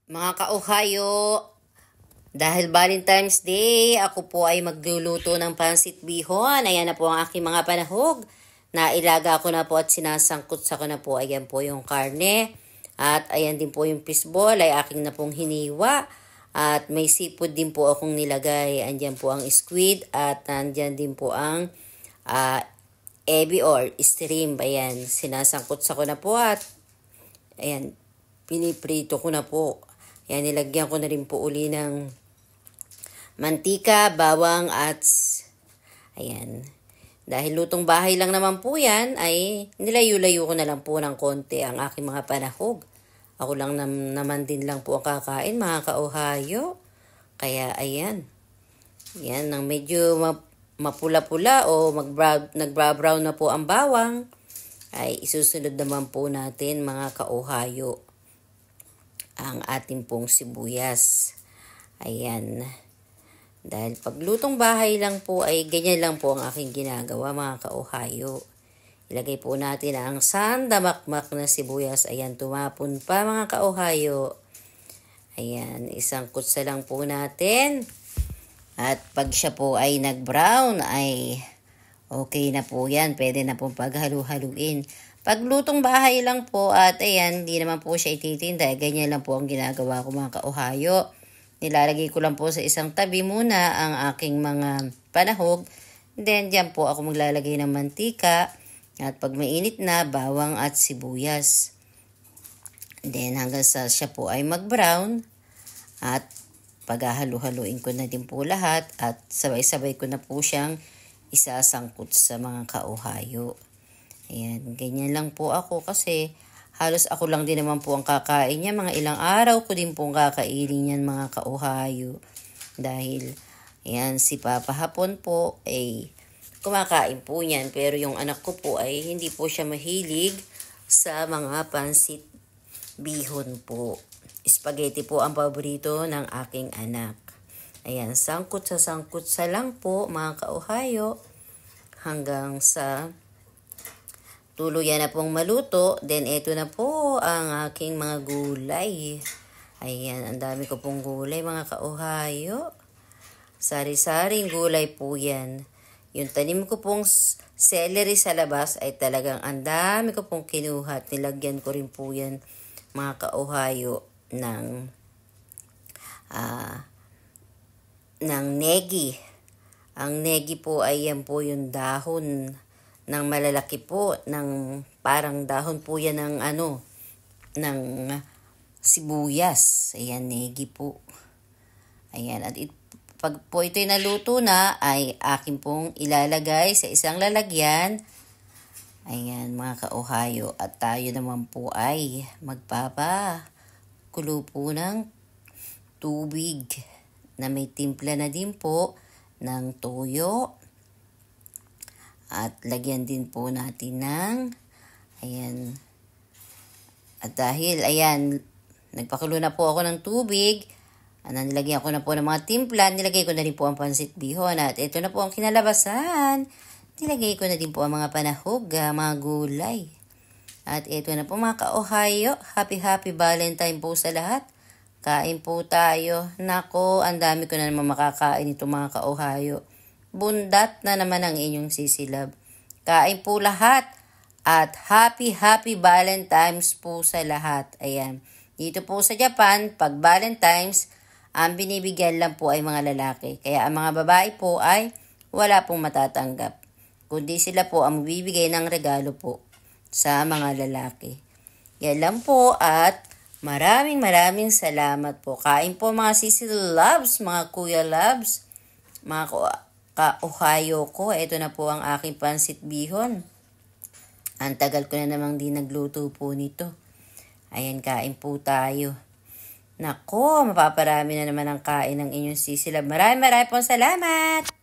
Mga ka-Ohio, dahil Valentine's Day, ako po ay magluluto ng pansit bihon. Ayan na po ang aking mga panahog. Nailaga ko na po at sinasangkot sa ko na po. Ayan po yung karne. At ayan din po yung fishball ay aking na pong hiniwa. At may seafood din po akong nilagay. Andyan po ang squid at andyan din po ang ebi or shrimp. Ayan, sinasangkot sa ko na po at ayan, piniprito ko na po. Ayan, nilagyan ko na rin po uli ng mantika, bawang at ayan. Dahil lutong bahay lang naman po yan, ay nilayo-layo ko na lang po ng konti ang aking mga panahog. Ako lang naman din lang po ang kakain, mga ka-Ohio. Kaya ayan. Yan, nang medyo mapula-pula o nagbra-brown na po ang bawang, ay isusunod naman po natin, mga ka-Ohio, ang ating pong sibuyas. Ayan. Dahil paglutong bahay lang po ay ganyan lang po ang aking ginagawa, mga ka-Ohio. Ilagay po natin ang sandamakmak na sibuyas. Ayan, tumapon pa, mga ka-Ohio. Ayan, isang kutsa lang po natin. At pag siya po ay nag-brown ay okay na po yan. Pwede na po paghalu-haluin. Paglutong bahay lang po at ayan, hindi naman po siya ititinda. Ganyan lang po ang ginagawa ko, mga ka-Ohio. Nilalagay ko lang po sa isang tabi muna ang aking mga panahog. Then, dyan po ako maglalagay ng mantika. At pag mainit na, bawang at sibuyas. Then, hanggang sa siya po ay mag-brown. At paghahalu-haluin ko na din po lahat. At sabay-sabay ko na po siyang isasangkot sa mga ka-Ohio. Ayan, ganyan lang po ako kasi halos ako lang din naman po ang kakain niya. Mga ilang araw ko din pong kakainin yan, mga ka-Ohio. Dahil, ayan, si Papa hapon po ay kumakain po niyan. Pero yung anak ko po ay hindi po siya mahilig sa mga pansit bihon po. Spaghetti po ang paborito ng aking anak. Ayan, sangkot sa lang po, mga ka-Ohio. Hanggang sa tuluyan na pong maluto. Then, ito na po ang aking mga gulay. Ayan, ang dami ko pong gulay, mga ka-Ohio. Sari-saring gulay po yan. Yung tanim ko pong celery sa labas ay talagang ang dami ko pong kinuha. At nilagyan ko rin po yan, mga ka-Ohio, ng negi. Ang negi po ay yan po yung dahon ng malalaki po, ng parang dahon po yan ng ng sibuyas. Ayan, negi po. Ayan, at pag po ito'y naluto na, ay akin pong ilalagay sa isang lalagyan. Ayan, mga ka-Ohio, at tayo naman po ay magpapakulo po ng tubig na may timpla na din po ng toyo. At lagyan din po natin ng, ayan, at dahil, ayan, nagpakulo na po ako ng tubig, nilagyan ko na po ng mga timpla, nilagay ko na rin po ang pansit bihon, at ito na po ang kinalabasan. Nilagay ko na din po ang mga panahog, mga gulay. At ito na po, mga ka-Ohio, happy Valentine po sa lahat. Kain po tayo. Nako, ang dami ko na naman makakain ito, mga ka-Ohio. Bundat na naman ang inyong sisilab. Kain po lahat at happy Valentine's po sa lahat. Ayan. Dito po sa Japan, pag Valentine's, ang binibigyan lang po ay mga lalaki. Kaya ang mga babae po ay wala pong matatanggap. Kundi sila po ang bibigay ng regalo po sa mga lalaki. Yan lang po at maraming salamat po. Kain po, mga sisi loves, mga kuya loves, mga ka-Ohio ko. Ito na po ang aking pansit bihon. Ang tagal ko na namang di nagluto po nito. Ayan, kain po tayo. Nako, mapaparami na naman ang kain ng inyong sisilab. Maraming pong salamat!